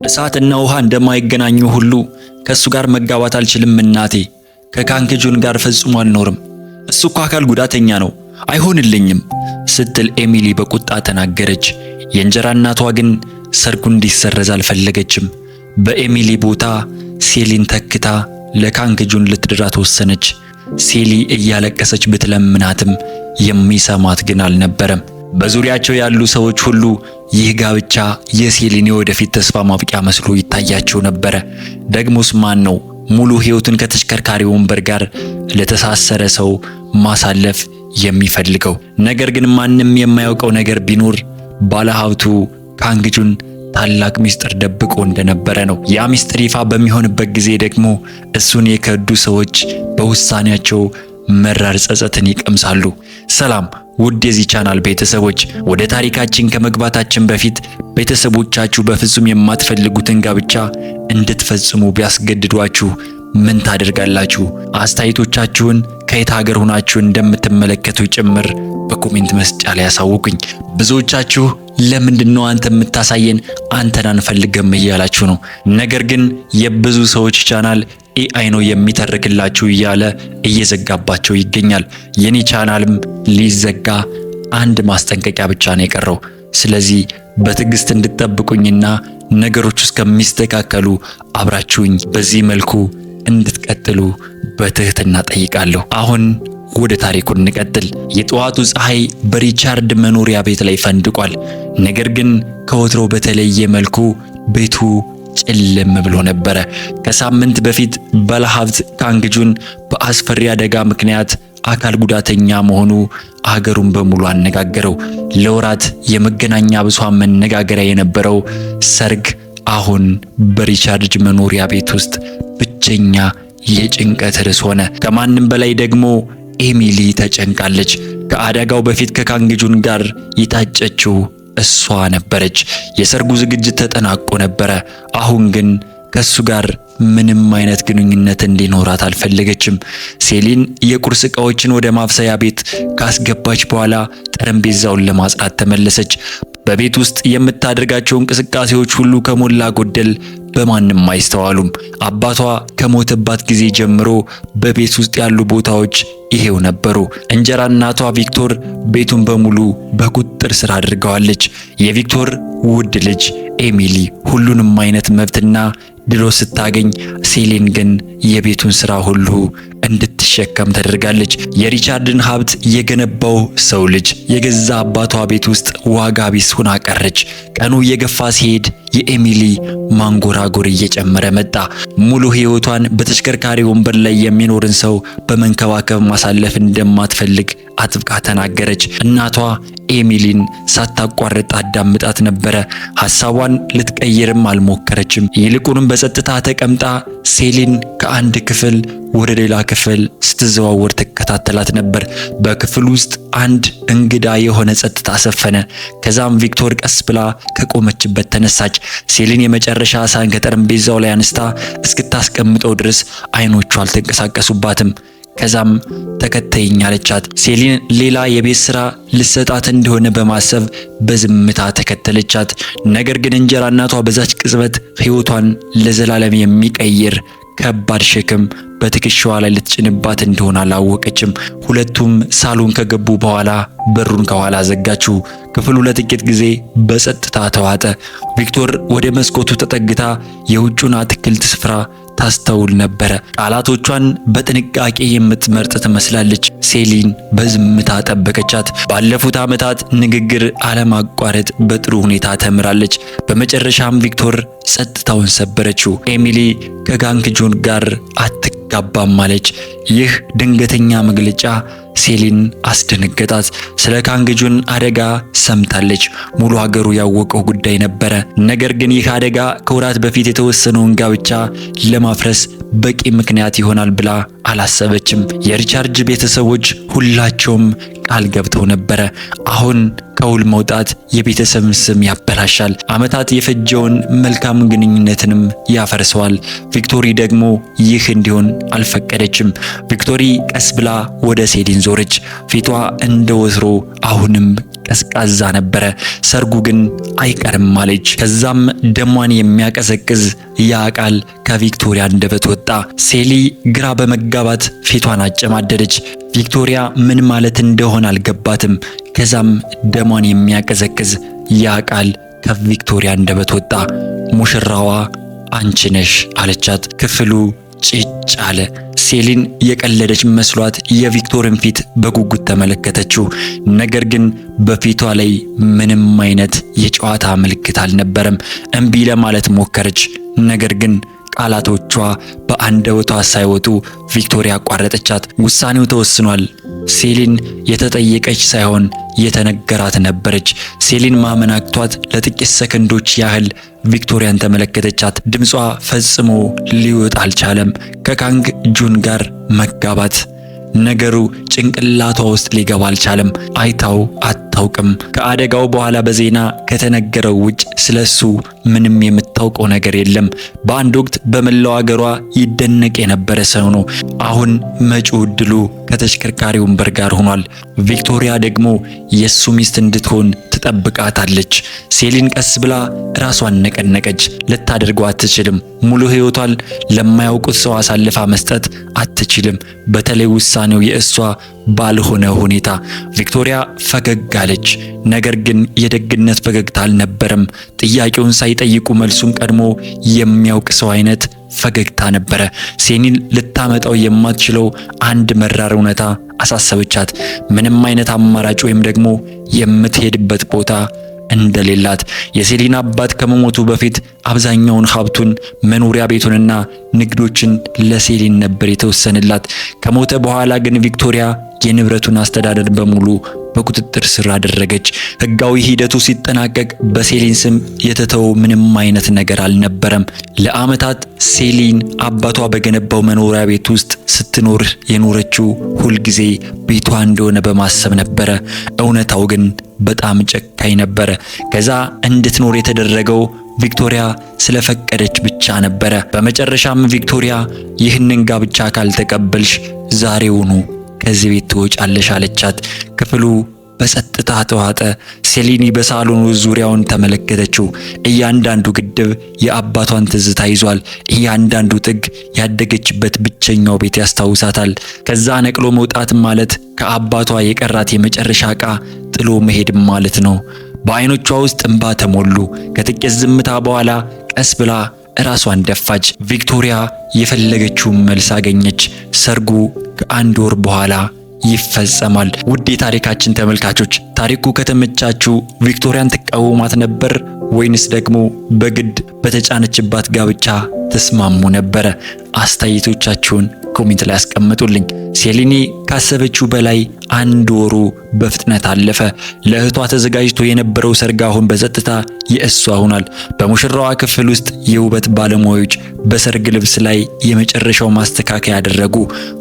እሳትና ውሃ እንደማይገናኙ ሁሉ ከሱ ጋር መጋባት አልችልም እናቴ። ከካንግጁን ጋር ፈጽሞ አልኖርም። እሱ እኮ አካል ጉዳተኛ ነው፣ አይሆንልኝም ስትል ኤሚሊ በቁጣ ተናገረች። የእንጀራ እናቷ ግን ሰርጉ እንዲሰረዝ አልፈለገችም። በኤሚሊ ቦታ ሴሊን ተክታ ለካንግጁን ልትድራት ወሰነች። ሴሊ እያለቀሰች ብትለምናትም የሚሰማት ግን አልነበረም። በዙሪያቸው ያሉ ሰዎች ሁሉ ይህ ጋብቻ የሴሊን የወደፊት ተስፋ ማብቂያ መስሎ ይታያቸው ነበረ። ደግሞስ ማን ነው ሙሉ ሕይወቱን ከተሽከርካሪ ወንበር ጋር ለተሳሰረ ሰው ማሳለፍ የሚፈልገው? ነገር ግን ማንም የማያውቀው ነገር ቢኖር ባለሀብቱ ካንግጁን ታላቅ ሚስጥር ደብቆ እንደነበረ ነው። ያ ሚስጥር ይፋ በሚሆንበት ጊዜ ደግሞ እሱን የከዱ ሰዎች በውሳኔያቸው መራር ጸጸትን ይቀምሳሉ። ሰላም ውድ የዚህ ቻናል ቤተሰቦች፣ ወደ ታሪካችን ከመግባታችን በፊት ቤተሰቦቻችሁ በፍጹም የማትፈልጉትን ጋብቻ እንድትፈጽሙ ቢያስገድዷችሁ ምን ታደርጋላችሁ? አስተያየቶቻችሁን ከየት ሀገር ሆናችሁ እንደምትመለከቱ ጭምር በኮሜንት መስጫ ላይ ያሳውቁኝ። ብዙዎቻችሁ ለምንድነው አንተ የምታሳየን አንተን አንፈልግም እያላችሁ ነው። ነገር ግን የብዙ ሰዎች ቻናል ኤአይ ነው የሚተርክላችሁ እያለ እየዘጋባቸው ይገኛል። የኔ ቻናልም ሊዘጋ አንድ ማስጠንቀቂያ ብቻ ነው የቀረው። ስለዚህ በትዕግስት እንድትጠብቁኝና ነገሮች እስከሚስተካከሉ አብራችሁኝ በዚህ መልኩ እንድትቀጥሉ በትህትና ጠይቃለሁ። አሁን ወደ ታሪኩ እንቀጥል። የጠዋቱ ፀሐይ በሪቻርድ መኖሪያ ቤት ላይ ፈንድቋል። ነገር ግን ከወትሮ በተለየ መልኩ ቤቱ ጨለም ብሎ ነበረ። ከሳምንት በፊት ባለሀብት ካንግጁን በአስፈሪ አደጋ ምክንያት አካል ጉዳተኛ መሆኑ አገሩን በሙሉ አነጋገረው። ለወራት የመገናኛ ብዙሃን መነጋገሪያ የነበረው ሰርግ አሁን በሪቻርድ መኖሪያ ቤት ውስጥ ብቸኛ የጭንቀት ርዕስ ሆነ። ከማንም በላይ ደግሞ ኤሚሊ ተጨንቃለች። ከአደጋው በፊት ከካንግጁን ጋር የታጨችው እሷ ነበረች። የሰርጉ ዝግጅት ተጠናቆ ነበረ። አሁን ግን ከሱ ጋር ምንም አይነት ግንኙነት እንዲኖራት አልፈለገችም። ሴሊን የቁርስ ዕቃዎችን ወደ ማብሰያ ቤት ካስገባች በኋላ ጠረጴዛውን ለማጽዳት ተመለሰች። በቤት ውስጥ የምታደርጋቸው እንቅስቃሴዎች ሁሉ ከሞላ ጎደል በማንም አይስተዋሉም። አባቷ ከሞተባት ጊዜ ጀምሮ በቤት ውስጥ ያሉ ቦታዎች ይሄው ነበሩ። እንጀራ እናቷ ቪክቶር ቤቱን በሙሉ በቁጥጥር ስር አድርገዋለች። የቪክቶር ውድ ልጅ ኤሚሊ ሁሉንም አይነት መብትና ድሎት ስታገኝ፣ ሴሊን ግን የቤቱን ስራ ሁሉ እንድትሸከም ተደርጋለች። የሪቻርድን ሀብት የገነባው ሰው ልጅ የገዛ አባቷ ቤት ውስጥ ዋጋ ቢስ ሆና ቀረች። ቀኑ እየገፋ ሲሄድ የኤሚሊ ማንጎራጎር እየጨመረ መጣ። ሙሉ ሕይወቷን በተሽከርካሪ ወንበር ላይ የሚኖርን ሰው በመንከባከብ ማሳለፍ እንደማትፈልግ አጥብቃ ተናገረች። እናቷ ኤሚሊን ሳታቋርጥ አዳምጣት ነበረ። ሐሳቧን ልትቀይርም አልሞከረችም። ይልቁንም በጸጥታ ተቀምጣ ሴሊን ከአንድ ክፍል ወደ ሌላ ክፍል ስትዘዋወር ተከታተላት ነበር። በክፍል ውስጥ አንድ እንግዳ የሆነ ጸጥታ ሰፈነ። ከዛም ቪክቶር ቀስ ብላ ከቆመችበት ተነሳች። ሴሊን የመጨረሻ ሳህን ከጠረጴዛው ላይ አንስታ እስክታስቀምጠው ድረስ አይኖቿ አልተንቀሳቀሱባትም። ከዛም ተከተይኝ አለቻት። ሴሊን ሌላ የቤት ስራ ልሰጣት እንደሆነ በማሰብ በዝምታ ተከተለቻት። ነገር ግን እንጀራ እናቷ በዛች ቅጽበት ሕይወቷን ለዘላለም የሚቀይር ከባድ ሸክም በትከሻዋ ላይ ልትጭንባት እንደሆነ አላወቀችም። ሁለቱም ሳሎን ከገቡ በኋላ በሩን ከኋላ ዘጋችው። ክፍሉ ለጥቂት ጊዜ በጸጥታ ተዋጠ። ቪክቶር ወደ መስኮቱ ተጠግታ የውጩን አትክልት ስፍራ ታስተውል ነበረ። ቃላቶቿን በጥንቃቄ የምትመርጥ ትመስላለች። ሴሊን በዝምታ ጠበቀቻት። ባለፉት ዓመታት ንግግር አለማቋረጥ በጥሩ ሁኔታ ተምራለች። በመጨረሻም ቪክቶር ጸጥታውን ሰበረችው። ኤሚሊ ከካንግጁን ጋር አትጋባም አለች። ይህ ድንገተኛ መግለጫ ሴሊን አስደነገጣት። ስለ ካንግጁን አደጋ ሰምታለች። ሙሉ ሀገሩ ያወቀው ጉዳይ ነበረ። ነገር ግን ይህ አደጋ ከወራት በፊት የተወሰነውን ጋብቻ ለማፍረስ በቂ ምክንያት ይሆናል ብላ አላሰበችም። የሪቻርድ ቤተሰቦች ሁላቸውም ቃል ገብተው ነበረ። አሁን ከውል መውጣት የቤተሰብን ስም ያበላሻል፣ ዓመታት የፈጀውን መልካም ግንኙነትንም ያፈርሰዋል። ቪክቶሪ ደግሞ ይህ እንዲሆን አልፈቀደችም። ቪክቶሪ ቀስ ብላ ወደ ሴሊን ዞረች። ፊቷ እንደ ወትሮ አሁንም ቀዝቃዛ ነበረ። ሰርጉ ግን አይቀርም አለች። ከዛም ደሟን የሚያቀዘቅዝ ያ ቃል ከቪክቶሪያ አንደበት ወጣ። ሴሊ ግራ በመጋባት ፊቷን አጨማደደች። ቪክቶሪያ ምን ማለት እንደሆነ አልገባትም። ከዛም ደሟን የሚያቀዘቅዝ ያ ቃል ከቪክቶሪያ አንደበት ወጣ። ሙሽራዋ አንቺ ነሽ አለቻት። ክፍሉ ጭጭ አለ። ሴሊን የቀለደች መስሏት የቪክቶርን ፊት በጉጉት ተመለከተችው። ነገር ግን በፊቷ ላይ ምንም አይነት የጨዋታ ምልክት አልነበረም። እምቢ ለማለት ሞከረች። ነገር ግን ቃላቶቿ በአንደበቷ ሳይወጡ ቪክቶሪያ አቋረጠቻት። ውሳኔው ተወስኗል። ሴሊን የተጠየቀች ሳይሆን የተነገራት ነበረች። ሴሊን ማመን አቅቷት ለጥቂት ሰከንዶች ያህል ቪክቶሪያን ተመለከተቻት። ድምጿ ፈጽሞ ሊወጣ አልቻለም። ከካንግ ጁን ጋር መጋባት ነገሩ ጭንቅላቷ ውስጥ ሊገባ አልቻለም። አይታው አታውቅም። ከአደጋው በኋላ በዜና ከተነገረው ውጭ ስለሱ ምንም የምታውቀው ነገር የለም። በአንድ ወቅት በመላው አገሯ ይደነቅ የነበረ ሰው ነው። አሁን መጪው ዕድሉ ከተሽከርካሪ ወንበር ጋር ሆኗል። ቪክቶሪያ ደግሞ የሱ ሚስት እንድትሆን ትጠብቃታለች። ሴሊን ቀስ ብላ ራሷን ነቀነቀች። ልታደርገው አትችልም። ሙሉ ሕይወቷን ለማያውቁት ሰው አሳልፋ መስጠት አትችልም። በተለይ ውሳኔው የእሷ ባልሆነ ሁኔታ። ቪክቶሪያ ፈገግ አለች። ነገር ግን የደግነት ፈገግታ አልነበረም። ጥያቄውን ሳይጠይቁ መልሱን ቀድሞ የሚያውቅ ሰው አይነት ፈገግታ ነበረ። ሴሊን ልታመጣው የማትችለው አንድ መራር እውነታ አሳሰበቻት። ምንም አይነት አማራጭ ወይም ደግሞ የምትሄድበት ቦታ እንደሌላት። የሴሊን አባት ከመሞቱ በፊት አብዛኛውን ሀብቱን፣ መኖሪያ ቤቱንና ንግዶችን ለሴሊን ነበር የተወሰነላት። ከሞተ በኋላ ግን ቪክቶሪያ የንብረቱን አስተዳደር በሙሉ በቁጥጥር ስር አደረገች። ህጋዊ ሂደቱ ሲጠናቀቅ በሴሊን ስም የተተወው ምንም አይነት ነገር አልነበረም። ለዓመታት ሴሊን አባቷ በገነባው መኖሪያ ቤት ውስጥ ስትኖር የኖረችው ሁልጊዜ ቤቷ እንደሆነ በማሰብ ነበረ። እውነታው ግን በጣም ጨካኝ ነበረ። ከዛ እንድትኖር የተደረገው ቪክቶሪያ ስለፈቀደች ብቻ ነበረ። በመጨረሻም ቪክቶሪያ ይህንን ጋብቻ ካልተቀበልሽ ዛሬውኑ ከዚህ ቤት ትወጫለሽ አለቻት። ክፍሉ በጸጥታ ተዋጠ። ሴሊኒ በሳሎኑ ዙሪያውን ተመለከተችው። እያንዳንዱ ግድብ የአባቷን ትዝታ ይዟል። እያንዳንዱ ጥግ ያደገችበት ብቸኛው ቤት ያስታውሳታል። ከዛ ነቅሎ መውጣት ማለት ከአባቷ የቀራት የመጨረሻ ዕቃ ጥሎ መሄድ ማለት ነው። በዓይኖቿ ውስጥ እንባ ተሞሉ። ከጥቂት ዝምታ በኋላ ቀስ ብላ ራሷን ደፋች። ቪክቶሪያ የፈለገችውን መልስ አገኘች። ሰርጉ ከአንድ ወር በኋላ ይፈጸማል። ውድ የታሪካችን ተመልካቾች፣ ታሪኩ ከተመቻችሁ ቪክቶሪያን ትቃወማት ነበር ወይንስ ደግሞ በግድ በተጫነችባት ጋብቻ ተስማሙ ነበረ? አስተያየቶቻችሁን ኮሜንት ላይ አስቀምጡልኝ። ሴሊኒ ካሰበችው በላይ አንድ ወሩ በፍጥነት አለፈ። ለእህቷ ተዘጋጅቶ የነበረው ሰርግ አሁን በጸጥታ የእሷ ሆኗል። በሙሽራዋ ክፍል ውስጥ የውበት ባለሙያዎች በሰርግ ልብስ ላይ የመጨረሻው ማስተካከያ ያደረጉ።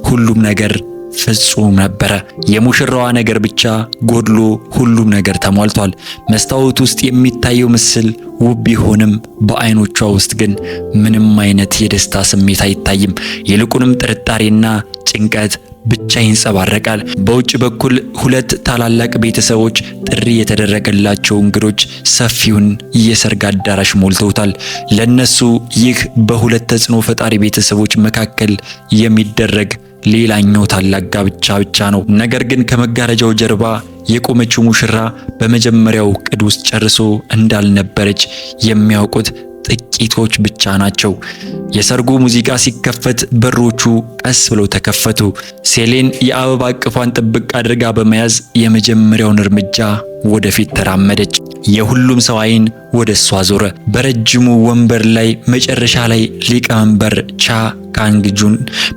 ሁሉም ነገር ፍጹም ነበረ። የሙሽራዋ ነገር ብቻ ጎድሎ ሁሉም ነገር ተሟልቷል። መስታወት ውስጥ የሚታየው ምስል ውብ ቢሆንም በዓይኖቿ ውስጥ ግን ምንም አይነት የደስታ ስሜት አይታይም። ይልቁንም ጥርጣሬና ጭንቀት ብቻ ይንጸባረቃል። በውጭ በኩል ሁለት ታላላቅ ቤተሰቦች ጥሪ የተደረገላቸው እንግዶች ሰፊውን የሰርግ አዳራሽ ሞልተውታል። ለነሱ ይህ በሁለት ተጽዕኖ ፈጣሪ ቤተሰቦች መካከል የሚደረግ ሌላኛው ታላቅ ጋብቻ ብቻ ነው። ነገር ግን ከመጋረጃው ጀርባ የቆመችው ሙሽራ በመጀመሪያው ዕቅድ ውስጥ ጨርሶ እንዳልነበረች የሚያውቁት ጥቂቶች ብቻ ናቸው። የሰርጉ ሙዚቃ ሲከፈት በሮቹ ቀስ ብለው ተከፈቱ። ሴሊን የአበባ እቅፏን ጥብቅ አድርጋ በመያዝ የመጀመሪያውን እርምጃ ወደፊት ተራመደች። የሁሉም ሰው አይን ወደ እሷ ዞረ። በረጅሙ ወንበር ላይ መጨረሻ ላይ ሊቀመንበር ቻ ካንግ ጁን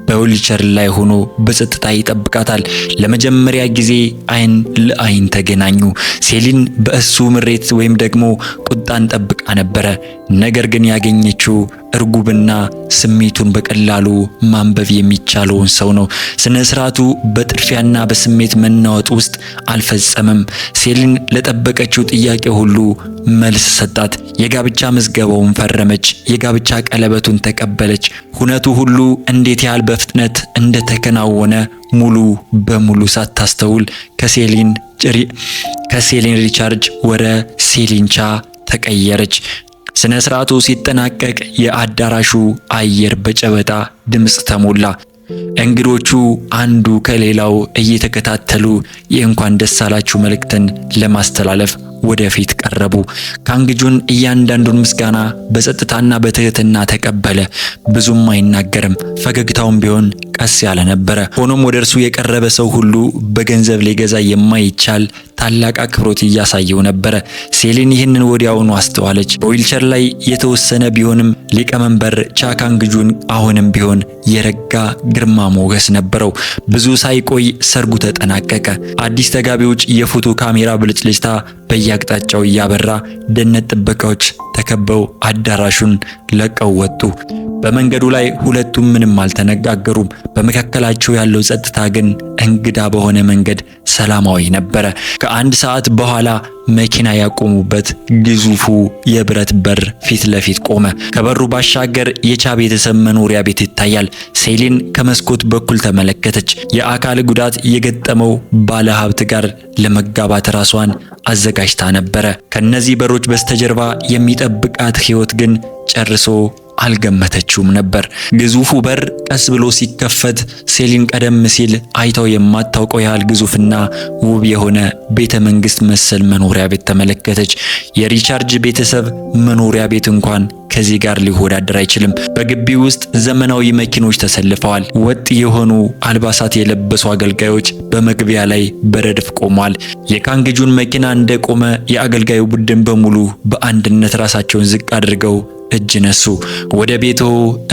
በዊልቸር ላይ ሆኖ በጸጥታ ይጠብቃታል። ለመጀመሪያ ጊዜ አይን ለአይን ተገናኙ። ሴሊን በእሱ ምሬት ወይም ደግሞ ቁጣን ጠብቃ ነበረ። ነገር ግን ያገኘችው እርጉብና ስሜቱን በቀላሉ ማንበብ የሚቻለውን ሰው ነው። ስነ ስርዓቱ በጥድፊያና በስሜት መናወጥ ውስጥ አልፈጸመም። ሴሊን ለጠበቀችው ጥያቄ ሁሉ መልስ ሰጣት። የጋብቻ ምዝገባውን ፈረመች። የጋብቻ ቀለበቱን ተቀበለች። ሁነቱ ሁሉ እንዴት ያህል በፍጥነት እንደተከናወነ ሙሉ በሙሉ ሳታስተውል ከሴሊን ሪቻርድ ወደ ሴሊንቻ ተቀየረች። ስነ ስርዓቱ ሲጠናቀቅ የአዳራሹ አየር በጨበጣ ድምፅ ተሞላ። እንግዶቹ አንዱ ከሌላው እየተከታተሉ የእንኳን ደስ አላችሁ መልእክትን ለማስተላለፍ ወደፊት ቀረቡ። ካንግ ጁን እያንዳንዱን ምስጋና በጸጥታና በትህትና ተቀበለ። ብዙም አይናገርም። ፈገግታውም ቢሆን ቀስ ያለ ነበረ። ሆኖም ወደ እርሱ የቀረበ ሰው ሁሉ በገንዘብ ሊገዛ የማይቻል ታላቅ አክብሮት እያሳየው ነበረ። ሴሊን ይህንን ወዲያውኑ አስተዋለች። በዊልቸር ላይ የተወሰነ ቢሆንም ሊቀመንበር ቻ ካንግ ጁን አሁንም ቢሆን የረጋ ግርማ ሞገስ ነበረው። ብዙ ሳይቆይ ሰርጉ ተጠናቀቀ። አዲስ ተጋቢዎች የፎቶ ካሜራ ብልጭልጭታ በየአቅጣጫው እያበራ ደህንነት ጥበቃዎች ተከበው አዳራሹን ለቀው ወጡ። በመንገዱ ላይ ሁለቱም ምንም አልተነጋገሩም። በመካከላቸው ያለው ጸጥታ ግን እንግዳ በሆነ መንገድ ሰላማዊ ነበረ። ከአንድ ሰዓት በኋላ መኪና ያቆሙበት ግዙፉ የብረት በር ፊት ለፊት ቆመ። ከበሩ ባሻገር የቻ ቤተሰብ መኖሪያ ቤት ይታያል። ሴሊን ከመስኮት በኩል ተመለከተች። የአካል ጉዳት የገጠመው ባለ ሀብት ጋር ለመጋባት ራሷን አዘጋጅታ ነበረ። ከነዚህ በሮች በስተጀርባ የሚጠብቃት ሕይወት ግን ጨርሶ አልገመተችውም ነበር። ግዙፉ በር ቀስ ብሎ ሲከፈት ሴሊን ቀደም ሲል አይታው የማታውቀው ያህል ግዙፍና ውብ የሆነ ቤተ መንግስት መሰል መኖሪያ ቤት ተመለከተች። የሪቻርድ ቤተሰብ መኖሪያ ቤት እንኳን ከዚህ ጋር ሊወዳደር አይችልም። በግቢው ውስጥ ዘመናዊ መኪኖች ተሰልፈዋል። ወጥ የሆኑ አልባሳት የለበሱ አገልጋዮች በመግቢያ ላይ በረድፍ ቆመዋል። የካንግ ጁን መኪና እንደቆመ የአገልጋዩ ቡድን በሙሉ በአንድነት ራሳቸውን ዝቅ አድርገው እጅ ነሱ። ወደ ቤቶ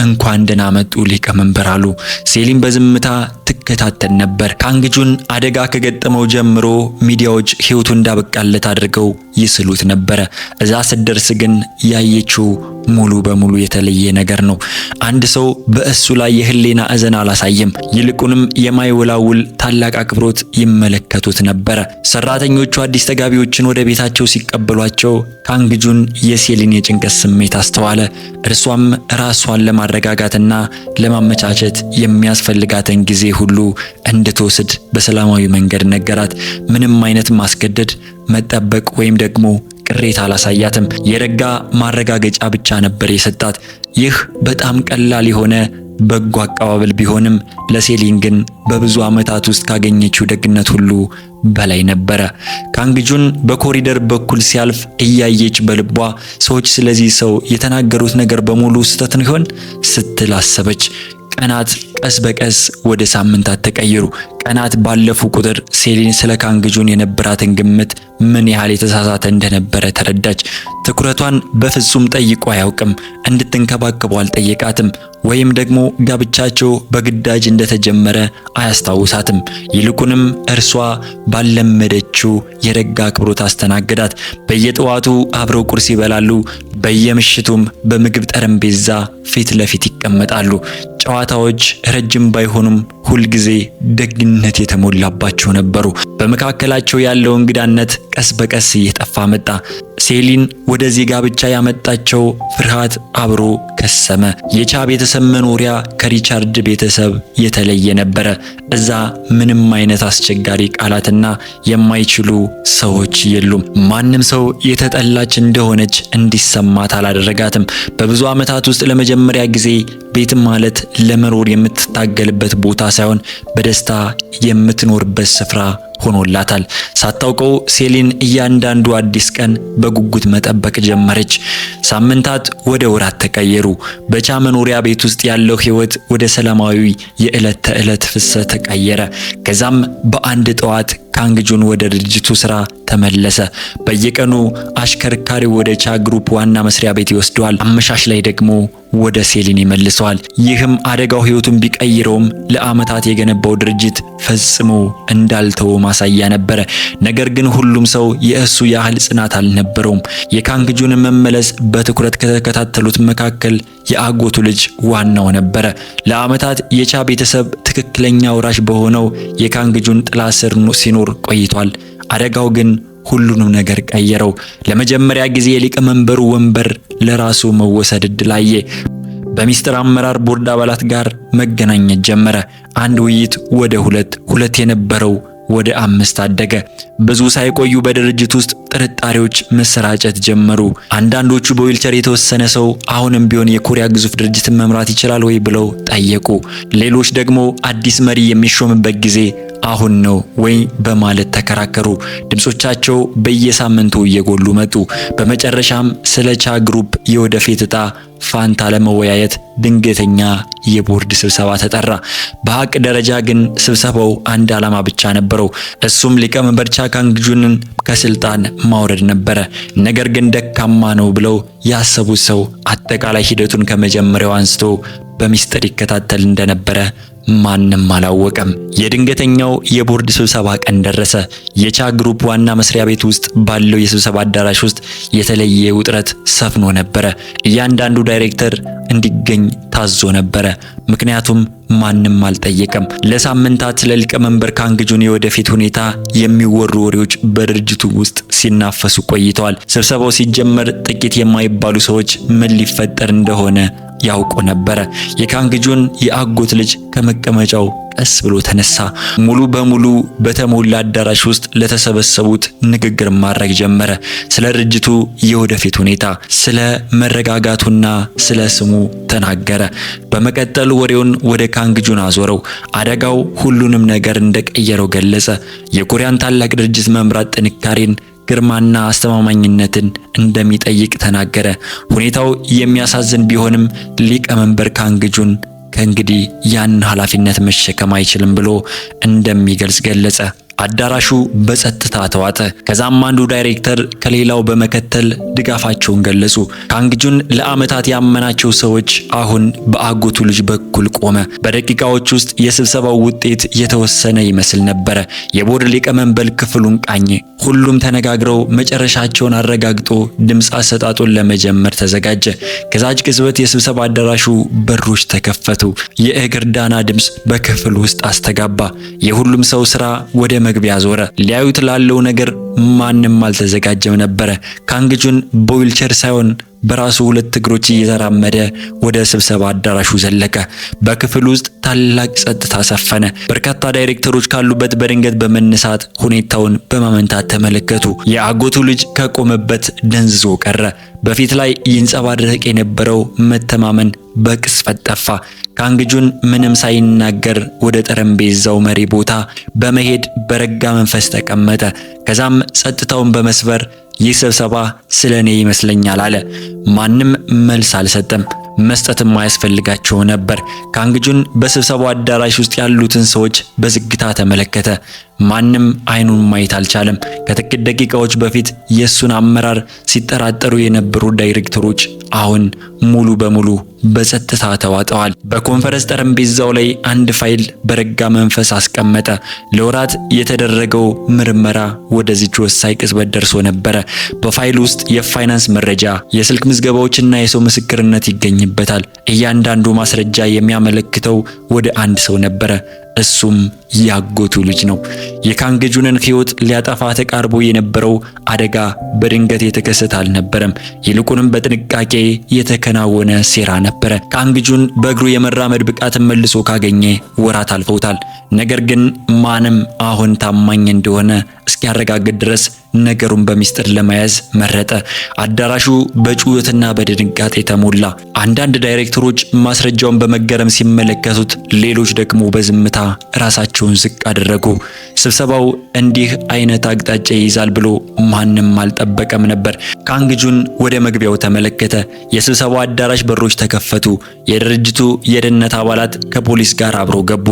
እንኳን ደህና መጡ ሊቀመንበር አሉ። ሴሊን በዝምታ ትከታተል ነበር። ካንግ ጁን አደጋ ከገጠመው ጀምሮ ሚዲያዎች ሕይወቱ እንዳበቃለት አድርገው ይስሉት ነበረ። እዛ ስትደርስ ግን ያየችው ሙሉ በሙሉ የተለየ ነገር ነው። አንድ ሰው በእሱ ላይ የህሊና እዘን አላሳየም። ይልቁንም የማይወላውል ታላቅ አክብሮት ይመለከቱት ነበረ። ሰራተኞቹ አዲስ ተጋቢዎችን ወደ ቤታቸው ሲቀበሏቸው ካንግ ጁን የሴሊን የጭንቀት ስሜት አስተዋለ። እርሷም ራሷን ለማረጋጋትና ለማመቻቸት የሚያስፈልጋትን ጊዜ ሁሉ እንድትወስድ በሰላማዊ መንገድ ነገራት። ምንም አይነት ማስገደድ፣ መጠበቅ ወይም ደግሞ ቅሬታ አላሳያትም። የረጋ ማረጋገጫ ብቻ ነበር የሰጣት። ይህ በጣም ቀላል የሆነ በጎ አቀባበል ቢሆንም ለሴሊን ግን በብዙ ዓመታት ውስጥ ካገኘችው ደግነት ሁሉ በላይ ነበረ። ካንግ ጁን በኮሪደር በኩል ሲያልፍ እያየች በልቧ ሰዎች ስለዚህ ሰው የተናገሩት ነገር በሙሉ ስህተት ነው ይሆን ስትል አሰበች። ቀናት ቀስ በቀስ ወደ ሳምንታት ተቀየሩ። ቀናት ባለፉ ቁጥር ሴሊን ስለ ካንግ ጁን የነበራትን ግምት ምን ያህል የተሳሳተ እንደነበረ ተረዳች። ትኩረቷን በፍጹም ጠይቆ አያውቅም። እንድትንከባከበው አልጠየቃትም፣ ወይም ደግሞ ጋብቻቸው በግዳጅ እንደተጀመረ አያስታውሳትም። ይልቁንም እርሷ ባለመደችው የረጋ አክብሮት አስተናገዳት። በየጠዋቱ አብረው ቁርስ ይበላሉ። በየምሽቱም በምግብ ጠረጴዛ ፊት ለፊት ይቀመጣሉ። ጨዋታዎች ረጅም ባይሆኑም ሁልጊዜ ደግነት የተሞላባቸው ነበሩ። በመካከላቸው ያለው እንግዳነት ቀስ በቀስ እየጠፋ መጣ። ሴሊን ወደዚህ ጋብቻ ያመጣቸው ፍርሃት አብሮ ከሰመ። የቻ ቤተሰብ መኖሪያ ከሪቻርድ ቤተሰብ የተለየ ነበረ። እዛ ምንም አይነት አስቸጋሪ ቃላትና የማይችሉ ሰዎች የሉም። ማንም ሰው የተጠላች እንደሆነች እንዲሰማት አላደረጋትም። በብዙ ዓመታት ውስጥ ለመጀመሪያ ጊዜ ቤት ማለት ለመኖር የምትታገልበት ቦታ ሳይሆን በደስታ የምትኖርበት ስፍራ ሆኖላታል። ሳታውቀው ሴሊን እያንዳንዱ አዲስ ቀን በጉጉት መጠበቅ ጀመረች። ሳምንታት ወደ ወራት ተቀየሩ። በቻ መኖሪያ ቤት ውስጥ ያለው ሕይወት ወደ ሰላማዊ የዕለት ተዕለት ፍሰት ተቀየረ። ከዛም በአንድ ጠዋት ካንግጁን ወደ ድርጅቱ ስራ ተመለሰ። በየቀኑ አሽከርካሪው ወደ ቻ ግሩፕ ዋና መስሪያ ቤት ይወስደዋል። አመሻሽ ላይ ደግሞ ወደ ሴሊን ይመልሰዋል። ይህም አደጋው ህይወቱን ቢቀይረውም ለአመታት የገነባው ድርጅት ፈጽሞ እንዳልተው ማሳያ ነበረ። ነገር ግን ሁሉም ሰው የእሱ ያህል ጽናት አልነበረውም። የካንግጁን መመለስ በትኩረት ከተከታተሉት መካከል የአጎቱ ልጅ ዋናው ነበረ። ለአመታት የቻ ቤተሰብ ትክክለኛ ወራሽ በሆነው የካንግጁን ጥላ ስር ሲኖር ቆይቷል። አደጋው ግን ሁሉንም ነገር ቀየረው። ለመጀመሪያ ጊዜ የሊቀመንበሩ ወንበር ለራሱ መወሰድ እድል አየ። በሚስጥር አመራር ቦርድ አባላት ጋር መገናኘት ጀመረ። አንድ ውይይት ወደ ሁለት የነበረው ወደ 5 አደገ። ብዙ ሳይቆዩ በድርጅት ውስጥ ጥርጣሬዎች መሰራጨት ጀመሩ። አንዳንዶቹ በዊልቸር የተወሰነ ሰው አሁንም ቢሆን የኮሪያ ግዙፍ ድርጅትን መምራት ይችላል ወይ ብለው ጠየቁ። ሌሎች ደግሞ አዲስ መሪ የሚሾምበት ጊዜ አሁን ነው ወይ በማለት ተከራከሩ። ድምጾቻቸው በየሳምንቱ እየጎሉ መጡ። በመጨረሻም ስለ ቻ ግሩፕ የወደፊት ዕጣ ፋንታ ለመወያየት ድንገተኛ የቦርድ ስብሰባ ተጠራ። በሀቅ ደረጃ ግን ስብሰባው አንድ ዓላማ ብቻ ነበረው። እሱም ሊቀመንበር ቻ ካንግጁንን ከስልጣን ማውረድ ነበረ። ነገር ግን ደካማ ነው ብለው ያሰቡት ሰው አጠቃላይ ሂደቱን ከመጀመሪያው አንስቶ በሚስጥር ይከታተል እንደነበረ ማንም አላወቀም። የድንገተኛው የቦርድ ስብሰባ ቀን ደረሰ። የቻ ግሩፕ ዋና መስሪያ ቤት ውስጥ ባለው የስብሰባ አዳራሽ ውስጥ የተለየ ውጥረት ሰፍኖ ነበረ። እያንዳንዱ ዳይሬክተር እንዲገኝ ታዞ ነበረ። ምክንያቱም ማንም አልጠየቀም። ለሳምንታት ስለ ሊቀመንበር ካንግጁን የወደፊት ሁኔታ የሚወሩ ወሬዎች በድርጅቱ ውስጥ ሲናፈሱ ቆይተዋል። ስብሰባው ሲጀመር ጥቂት የማይባሉ ሰዎች ምን ሊፈጠር እንደሆነ ያውቁ ነበረ። የካንግጁን የአጎት ልጅ ከመቀመጫው ቀስ ብሎ ተነሳ። ሙሉ በሙሉ በተሞላ አዳራሽ ውስጥ ለተሰበሰቡት ንግግር ማድረግ ጀመረ። ስለ ድርጅቱ የወደፊት ሁኔታ፣ ስለ መረጋጋቱና ስለ ስሙ ተናገረ። በመቀጠል ወሬውን ወደ ካንግጁን አዞረው። አደጋው ሁሉንም ነገር እንደቀየረው ገለጸ። የኮሪያን ታላቅ ድርጅት መምራት ጥንካሬን፣ ግርማና አስተማማኝነትን እንደሚጠይቅ ተናገረ። ሁኔታው የሚያሳዝን ቢሆንም ሊቀመንበር ካንግጁን ከእንግዲህ ያን ኃላፊነት መሸከም አይችልም ብሎ እንደሚገልጽ ገለጸ። አዳራሹ በጸጥታ ተዋጠ። ከዛም አንዱ ዳይሬክተር ከሌላው በመከተል ድጋፋቸውን ገለጹ። ካንግጁን ለዓመታት ያመናቸው ሰዎች አሁን በአጎቱ ልጅ በኩል ቆመ። በደቂቃዎች ውስጥ የስብሰባው ውጤት የተወሰነ ይመስል ነበረ። የቦርድ ሊቀመንበር ክፍሉን ቃኘ። ሁሉም ተነጋግረው መጨረሻቸውን አረጋግጦ ድምፅ አሰጣጡን ለመጀመር ተዘጋጀ። ከዛች ቅጽበት የስብሰባ አዳራሹ በሮች ተከፈቱ። የእግር ዳና ድምፅ በክፍሉ ውስጥ አስተጋባ። የሁሉም ሰው ስራ ወደ መግቢያ ዞረ። ሊያዩት ላለው ነገር ማንም አልተዘጋጀም ነበረ። ካንግጁን በዊልቸር ሳይሆን በራሱ 2 እግሮች እየተራመደ ወደ ስብሰባ አዳራሹ ዘለቀ። በክፍሉ ውስጥ ታላቅ ጸጥታ ሰፈነ። በርካታ ዳይሬክተሮች ካሉበት በድንገት በመነሳት ሁኔታውን በማመንታት ተመለከቱ። የአጎቱ ልጅ ከቆመበት ደንዝዞ ቀረ። በፊት ላይ ይንጸባረቅ የነበረው መተማመን በቅጽበት ጠፋ። ካንግጁን ምንም ሳይናገር ወደ ጠረጴዛው መሪ ቦታ በመሄድ በረጋ መንፈስ ተቀመጠ። ከዛም ጸጥታውን በመስበር ይህ ስብሰባ ስለ እኔ ይመስለኛል አለ። ማንም መልስ አልሰጠም። መስጠትም አያስፈልጋቸው ነበር። ካንግጁን በስብሰባው አዳራሽ ውስጥ ያሉትን ሰዎች በዝግታ ተመለከተ። ማንም አይኑን ማየት አልቻለም። ከጥቂት ደቂቃዎች በፊት የሱን አመራር ሲጠራጠሩ የነበሩ ዳይሬክተሮች አሁን ሙሉ በሙሉ በጸጥታ ተዋጠዋል። በኮንፈረንስ ጠረጴዛው ላይ አንድ ፋይል በረጋ መንፈስ አስቀመጠ። ለወራት የተደረገው ምርመራ ወደዚች ወሳኝ ቅጽበት ደርሶ ነበረ። በፋይል ውስጥ የፋይናንስ መረጃ፣ የስልክ ምዝገባዎችና የሰው ምስክርነት ይገኝበታል። እያንዳንዱ ማስረጃ የሚያመለክተው ወደ አንድ ሰው ነበረ። እሱም ያጎቱ ልጅ ነው። የካንግጁንን ሕይወት ሊያጠፋ ተቃርቦ የነበረው አደጋ በድንገት የተከሰተ አልነበረም። ይልቁንም በጥንቃቄ የተከናወነ ሴራ ነበረ። ካንግጁን በእግሩ የመራመድ ብቃትን መልሶ ካገኘ ወራት አልፈውታል። ነገር ግን ማንም አሁን ታማኝ እንደሆነ እስኪያረጋግጥ ድረስ ነገሩን በሚስጥር ለመያዝ መረጠ። አዳራሹ በጩኸትና በድንጋጤ ተሞላ። አንዳንድ ዳይሬክተሮች ማስረጃውን በመገረም ሲመለከቱት፣ ሌሎች ደግሞ በዝምታ ራሳቸውን ዝቅ አደረጉ። ስብሰባው እንዲህ አይነት አቅጣጫ ይይዛል ብሎ ማንም አልጠበቀም ነበር። ካንግ ጁን ወደ መግቢያው ተመለከተ። የስብሰባው አዳራሽ በሮች ተከፈቱ። የድርጅቱ የደህንነት አባላት ከፖሊስ ጋር አብረው ገቡ።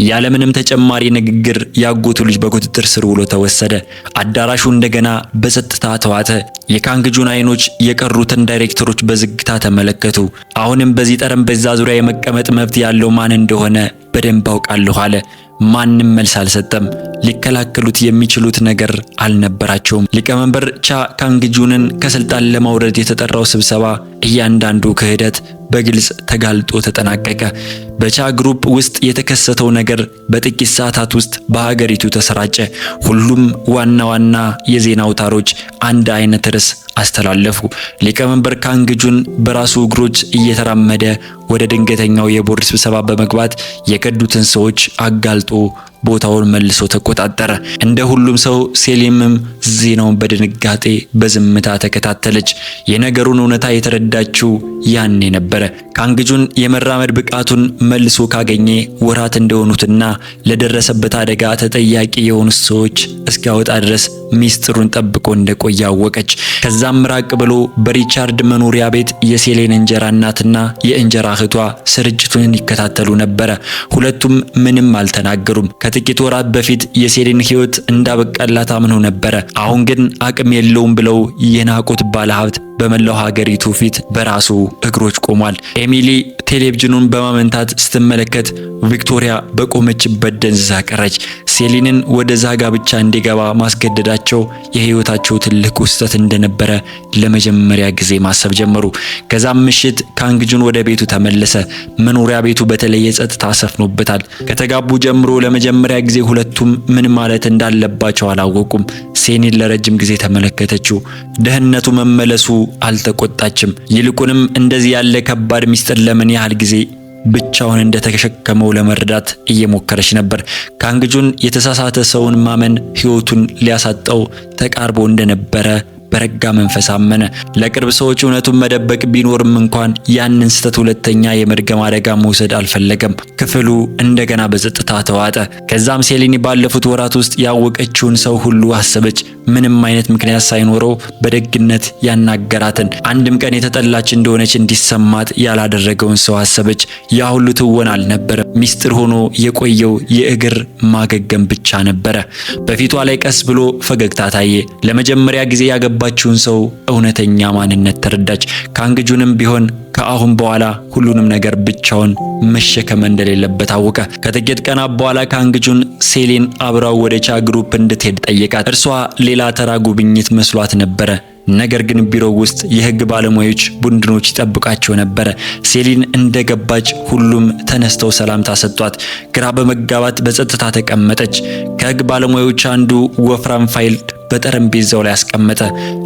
ያለምንም ተጨማሪ ንግግር ያጎቱ ልጅ በቁጥጥር ስር ውሎ ተወሰደ። አዳራሹ እንደገና በጸጥታ ተዋጠ። የካንግ ጁን አይኖች የቀሩትን ዳይሬክተሮች በዝግታ ተመለከቱ። አሁንም በዚህ ጠረጴዛ ዙሪያ የመቀመጥ መብት ያለው ማን እንደሆነ በደንብ አውቃለሁ አለ። ማንም መልስ አልሰጠም። ሊከላከሉት የሚችሉት ነገር አልነበራቸውም። ሊቀመንበር ቻ ካንግ ጁንን ከስልጣን ለማውረድ የተጠራው ስብሰባ እያንዳንዱ ክህደት በግልጽ ተጋልጦ ተጠናቀቀ። በቻ ግሩፕ ውስጥ የተከሰተው ነገር በጥቂት ሰዓታት ውስጥ በሀገሪቱ ተሰራጨ። ሁሉም ዋና ዋና የዜና አውታሮች አንድ አይነት ርዕስ አስተላለፉ። ሊቀመንበር ካንግ ጁን በራሱ እግሮች እየተራመደ ወደ ድንገተኛው የቦርድ ስብሰባ በመግባት የከዱትን ሰዎች አጋልጦ ቦታውን መልሶ ተቆጣጠረ። እንደ ሁሉም ሰው ሴሊምም ዜናውን በድንጋጤ በዝምታ ተከታተለች። የነገሩን እውነታ የተረዳችው ያኔ ነበረ። ካንግ ጁን የመራመድ ብቃቱን መልሶ ካገኘ ወራት እንደሆኑትና ለደረሰበት አደጋ ተጠያቂ የሆኑት ሰዎች እስኪያወጣ ድረስ ሚስጥሩን ጠብቆ እንደቆየ አወቀች። ከዛም ራቅ ብሎ በሪቻርድ መኖሪያ ቤት የሴሌን እንጀራ እናትና የእንጀራ እህቷ ስርጭቱን ይከታተሉ ነበረ። ሁለቱም ምንም አልተናገሩም። ከጥቂት ወራት በፊት የሴሌን ሕይወት እንዳበቃላት አምነው ነበረ። አሁን ግን አቅም የለውም ብለው የናቁት ባለሀብት በመላው ሀገሪቱ ፊት በራሱ እግሮች ቆሟል። ኤሚሊ ቴሌቪዥኑን በማመንታት ስትመለከት ቪክቶሪያ በቆመችበት ደንዝዛ ቀረች። ሴሊንን ወደ ዛጋ ብቻ እንዲገባ ማስገደዳቸው የህይወታቸው ትልቅ ስህተት እንደነበረ ለመጀመሪያ ጊዜ ማሰብ ጀመሩ። ከዛም ምሽት ካንግ ጁን ወደ ቤቱ ተመለሰ። መኖሪያ ቤቱ በተለየ ጸጥታ ሰፍኖበታል። ከተጋቡ ጀምሮ ለመጀመሪያ ጊዜ ሁለቱም ምን ማለት እንዳለባቸው አላወቁም። ሴኒን ለረጅም ጊዜ ተመለከተችው። ደህንነቱ መመለሱ አልተቆጣችም። ይልቁንም እንደዚህ ያለ ከባድ ሚስጥር ለምን ያህል ጊዜ ብቻውን እንደተሸከመው ለመረዳት እየሞከረች ነበር። ካንግ ጁን የተሳሳተ ሰውን ማመን ህይወቱን ሊያሳጣው ተቃርቦ እንደነበረ በረጋ መንፈስ አመነ። ለቅርብ ሰዎች እውነቱን መደበቅ ቢኖርም እንኳን ያንን ስህተት ሁለተኛ የመድገም አደጋ መውሰድ አልፈለገም። ክፍሉ እንደገና በጸጥታ ተዋጠ። ከዛም ሴሊኒ ባለፉት ወራት ውስጥ ያወቀችውን ሰው ሁሉ አሰበች። ምንም አይነት ምክንያት ሳይኖረው በደግነት ያናገራትን፣ አንድም ቀን የተጠላች እንደሆነች እንዲሰማት ያላደረገውን ሰው አሰበች። ያ ሁሉ ትወና አልነበረም። ሚስጥር ሆኖ የቆየው የእግር ማገገም ብቻ ነበረ። በፊቷ ላይ ቀስ ብሎ ፈገግታ ታየ። ለመጀመሪያ ጊዜ ያገባችውን ሰው እውነተኛ ማንነት ተረዳች። ካንግ ጁንም ቢሆን ከአሁን በኋላ ሁሉንም ነገር ብቻውን መሸከም እንደሌለበት አወቀ። ከጥቂት ቀናት በኋላ ካንግ ጁን ሴሊን አብራው ወደ ቻ ግሩፕ እንድትሄድ ጠየቃት። እርሷ ሌላ ተራ ጉብኝት መስሏት ነበረ። ነገር ግን ቢሮው ውስጥ የህግ ባለሙያዎች ቡድኖች ይጠብቃቸው ነበረ። ሴሊን እንደገባች ሁሉም ተነስተው ሰላምታ ሰጧት። ግራ በመጋባት በጸጥታ ተቀመጠች። ከህግ ባለሙያዎች አንዱ ወፍራም ፋይል በጠረጴዛው ላይ አስቀመጠ።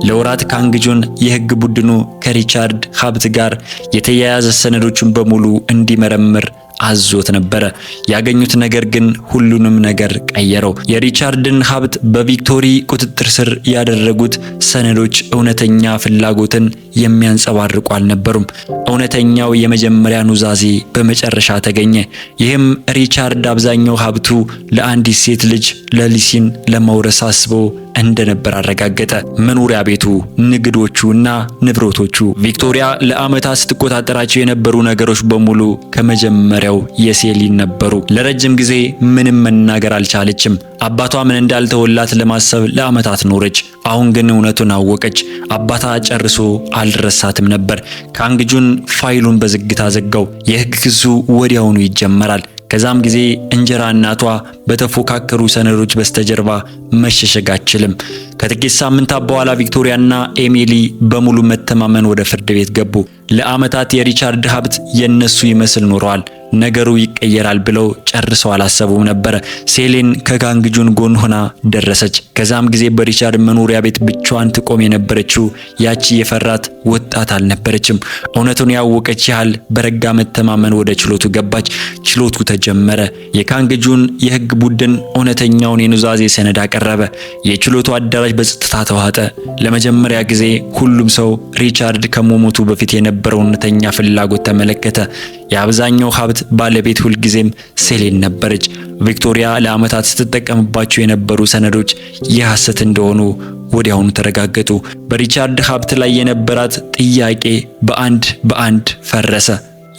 ለወራት ካንግ ጁን የህግ ቡድኑ ከሪቻርድ ሀብት ጋር የተያያዘ ሰነዶችን በሙሉ እንዲመረምር አዞት ነበረ። ያገኙት ነገር ግን ሁሉንም ነገር ቀየረው። የሪቻርድን ሀብት በቪክቶሪ ቁጥጥር ስር ያደረጉት ሰነዶች እውነተኛ ፍላጎትን የሚያንጸባርቁ አልነበሩም። እውነተኛው የመጀመሪያ ኑዛዜ በመጨረሻ ተገኘ። ይህም ሪቻርድ አብዛኛው ሀብቱ ለአንዲት ሴት ልጅ ለሊሲን ለመውረስ አስቦ እንደነበር አረጋገጠ። መኖሪያ ቤቱ፣ ንግዶቹ እና ንብረቶቹ ቪክቶሪያ ለዓመታት ስትቆጣጠራቸው የነበሩ ነገሮች በሙሉ ከመጀመሪያው የሴሊን ነበሩ። ለረጅም ጊዜ ምንም መናገር አልቻለችም። አባቷ ምን እንዳልተወላት ለማሰብ ለዓመታት ኖረች። አሁን ግን እውነቱን አወቀች። አባቷ ጨርሶ አልረሳትም ነበር። ካንግ ጁን ፋይሉን በዝግታ ዘጋው። የህግ ክሱ ወዲያውኑ ይጀመራል። ከዛም ጊዜ እንጀራ እናቷ በተፎካከሩ ሰነዶች በስተጀርባ መሸሸግ አትችልም። ከጥቂት ሳምንታት በኋላ ቪክቶሪያና ኤሚሊ በሙሉ መተማመን ወደ ፍርድ ቤት ገቡ። ለዓመታት የሪቻርድ ሀብት የነሱ ይመስል ኖረዋል። ነገሩ ይቀየራል ብለው ጨርሰው አላሰቡም ነበር። ሴሊን ከካንግ ጁን ጎን ሆና ደረሰች። ከዛም ጊዜ በሪቻርድ መኖሪያ ቤት ብቻዋን ትቆም የነበረችው ያቺ የፈራት ወጣት አልነበረችም። እውነቱን ያወቀች ያህል በረጋ መተማመን ወደ ችሎቱ ገባች። ችሎቱ ተጀመረ። የካንግ ጁን የህግ ቡድን እውነተኛውን የኑዛዜ ሰነድ አቀረበ። የችሎቱ አዳራሽ በጸጥታ ተዋጠ። ለመጀመሪያ ጊዜ ሁሉም ሰው ሪቻርድ ከመሞቱ በፊት የነበረው እውነተኛ ፍላጎት ተመለከተ። የአብዛኛው ሀብት ባለቤት ሁልጊዜም ሴሌን ነበረች። ቪክቶሪያ ለዓመታት ስትጠቀምባቸው የነበሩ ሰነዶች የሐሰት እንደሆኑ ወዲያውኑ ተረጋገጡ። በሪቻርድ ሀብት ላይ የነበራት ጥያቄ በአንድ ፈረሰ።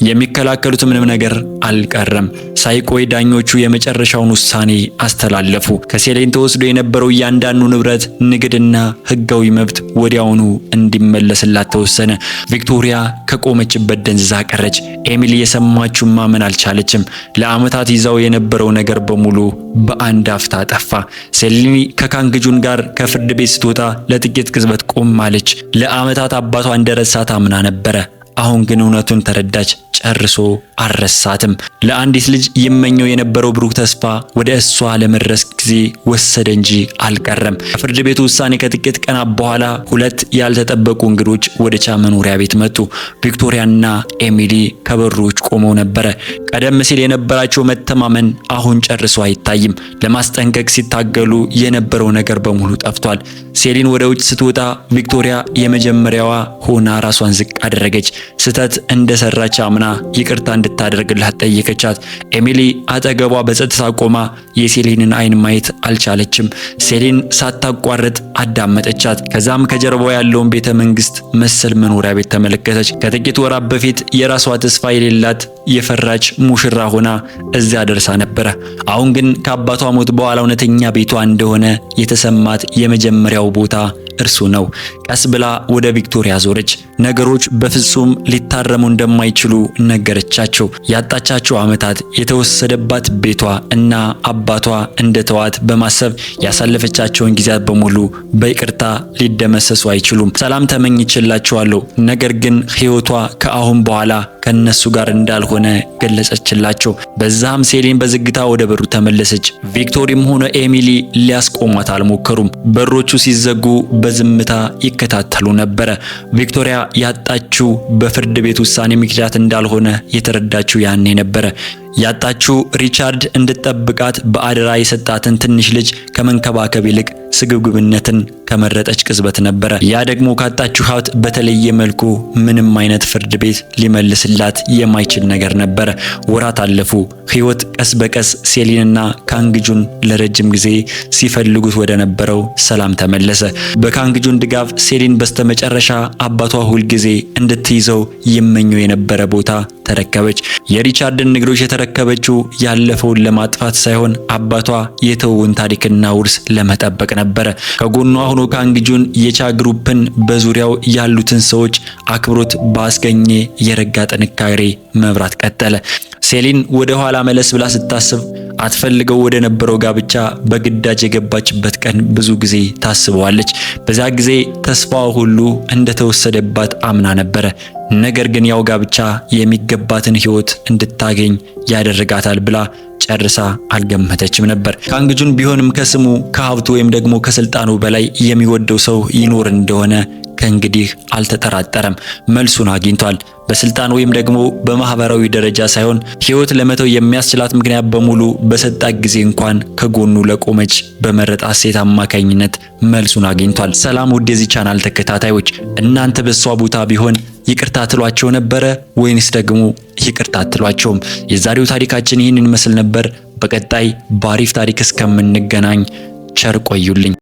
የሚከላከሉት ምንም ነገር አልቀረም። ሳይቆይ ዳኞቹ የመጨረሻውን ውሳኔ አስተላለፉ። ከሴሌን ተወስዶ የነበረው እያንዳንዱ ንብረት፣ ንግድና ሕጋዊ መብት ወዲያውኑ እንዲመለስላት ተወሰነ። ቪክቶሪያ ከቆመችበት ደንዝዛ ቀረች። ኤሚሊ የሰማችውን ማመን አልቻለችም። ለዓመታት ይዛው የነበረው ነገር በሙሉ በአንድ አፍታ ጠፋ። ሴሊኒ ከካንግጁን ጋር ከፍርድ ቤት ስትወጣ ለጥቂት ቅጽበት ቆም አለች። ለዓመታት አባቷ እንደረሳት አምና ነበረ። አሁን ግን እውነቱን ተረዳች። ጨርሶ አልረሳትም። ለአንዲት ልጅ ይመኘው የነበረው ብሩህ ተስፋ ወደ እሷ ለመድረስ ጊዜ ወሰደ እንጂ አልቀረም። ከፍርድ ቤቱ ውሳኔ ከጥቂት ቀናት በኋላ ሁለት ያልተጠበቁ እንግዶች ወደ ቻ መኖሪያ ቤት መጡ። ቪክቶሪያና ኤሚሊ ከበሩ ውጭ ቆመው ነበረ። ቀደም ሲል የነበራቸው መተማመን አሁን ጨርሶ አይታይም። ለማስጠንቀቅ ሲታገሉ የነበረው ነገር በሙሉ ጠፍቷል። ሴሊን ወደ ውጭ ስትወጣ ቪክቶሪያ የመጀመሪያዋ ሆና ራሷን ዝቅ አደረገች። ስህተት እንደሰራች አምና ይቅርታ እንድታደርግላት ጠየቀቻት። ኤሚሊ አጠገቧ በጸጥታ ቆማ የሴሊንን አይን ማየት አልቻለችም። ሴሊን ሳታቋርጥ አዳመጠቻት። ከዛም ከጀርባው ያለውን ቤተ መንግስት መሰል መኖሪያ ቤት ተመለከተች። ከጥቂት ወራት በፊት የራሷ ተስፋ የሌላት የፈራች ሙሽራ ሆና እዚያ ደርሳ ነበረ። አሁን ግን ከአባቷ ሞት በኋላ እውነተኛ ቤቷ እንደሆነ የተሰማት የመጀመሪያው ቦታ እርሱ ነው። ቀስ ብላ ወደ ቪክቶሪያ ዞረች። ነገሮች በፍጹም ሊታረሙ እንደማይችሉ ነገረቻቸው። ያጣቻቸው ዓመታት፣ የተወሰደባት ቤቷ እና አባቷ እንደተዋት በማሰብ ያሳለፈቻቸውን ጊዜያት በሙሉ በይቅርታ ሊደመሰሱ አይችሉም። ሰላም ተመኝችላቸዋለሁ፣ ነገር ግን ሕይወቷ ከአሁን በኋላ ከነሱ ጋር እንዳልሆነ ገለጸችላቸው። በዛም ሴሊን በዝግታ ወደ በሩ ተመለሰች። ቪክቶሪም ሆነ ኤሚሊ ሊያስቆሟት አልሞከሩም። በሮቹ ሲዘጉ በዝምታ ይከታተሉ ነበረ። ቪክቶሪያ ያጣችው በፍርድ ቤት ውሳኔ ምክንያት እንዳልሆነ የተረዳችው ያኔ ነበረ። ያጣችው ሪቻርድ እንድትጠብቃት በአደራ የሰጣትን ትንሽ ልጅ ከመንከባከብ ይልቅ ስግብግብነትን ከመረጠች ቅጽበት ነበረ። ያ ደግሞ ካጣችው ሀብት በተለየ መልኩ ምንም አይነት ፍርድ ቤት ሊመልስላት የማይችል ነገር ነበረ። ወራት አለፉ። ሕይወት ቀስ በቀስ ሴሊንና ካንግጁን ለረጅም ጊዜ ሲፈልጉት ወደ ነበረው ሰላም ተመለሰ። በካንግጁን ድጋፍ ሴሊን በስተመጨረሻ አባቷ ሁልጊዜ እንድትይዘው ይመኘው የነበረ ቦታ ተረከበች። የሪቻርድን ንግዶች የተረከበችው ያለፈውን ለማጥፋት ሳይሆን አባቷ የተውን ታሪክና ውርስ ለመጠበቅ ነበረ። ከጎኗ ሆኖ ካንግጁን የቻ ግሩፕን በዙሪያው ያሉትን ሰዎች አክብሮት ባስገኘ የረጋ ጥንካሬ መብራት ቀጠለ። ሴሊን ወደ ኋላ መለስ ብላ ስታስብ አትፈልገው ወደ ነበረው ጋብቻ በግዳጅ የገባችበት ቀን ብዙ ጊዜ ታስበዋለች። በዛ ጊዜ ተስፋዋ ሁሉ እንደተወሰደባት አምና ነበረ። ነገር ግን ያው ጋብቻ የሚገባትን ሕይወት እንድታገኝ ያደርጋታል ብላ ጨርሳ አልገመተችም ነበር። ካንግጁን ቢሆንም ከስሙ ከሀብቱ ወይም ደግሞ ከስልጣኑ በላይ የሚወደው ሰው ይኖር እንደሆነ ከእንግዲህ አልተጠራጠረም። መልሱን አግኝቷል። በስልጣን ወይም ደግሞ በማህበራዊ ደረጃ ሳይሆን ሕይወት ለመተው የሚያስችላት ምክንያት በሙሉ በሰጣት ጊዜ እንኳን ከጎኑ ለቆመች በመረጣት ሴት አማካኝነት መልሱን አግኝቷል። ሰላም ውድ የዚህ ቻናል ተከታታዮች፣ እናንተ በሷ ቦታ ቢሆን ይቅርታ ትሏቸው ነበረ ወይንስ ደግሞ ይቅርታ አትሏቸውም? የዛሬው ታሪካችን ይህንን ይመስል ነበር። በቀጣይ ባሪፍ ታሪክ እስከምንገናኝ ቸር ቆዩልኝ።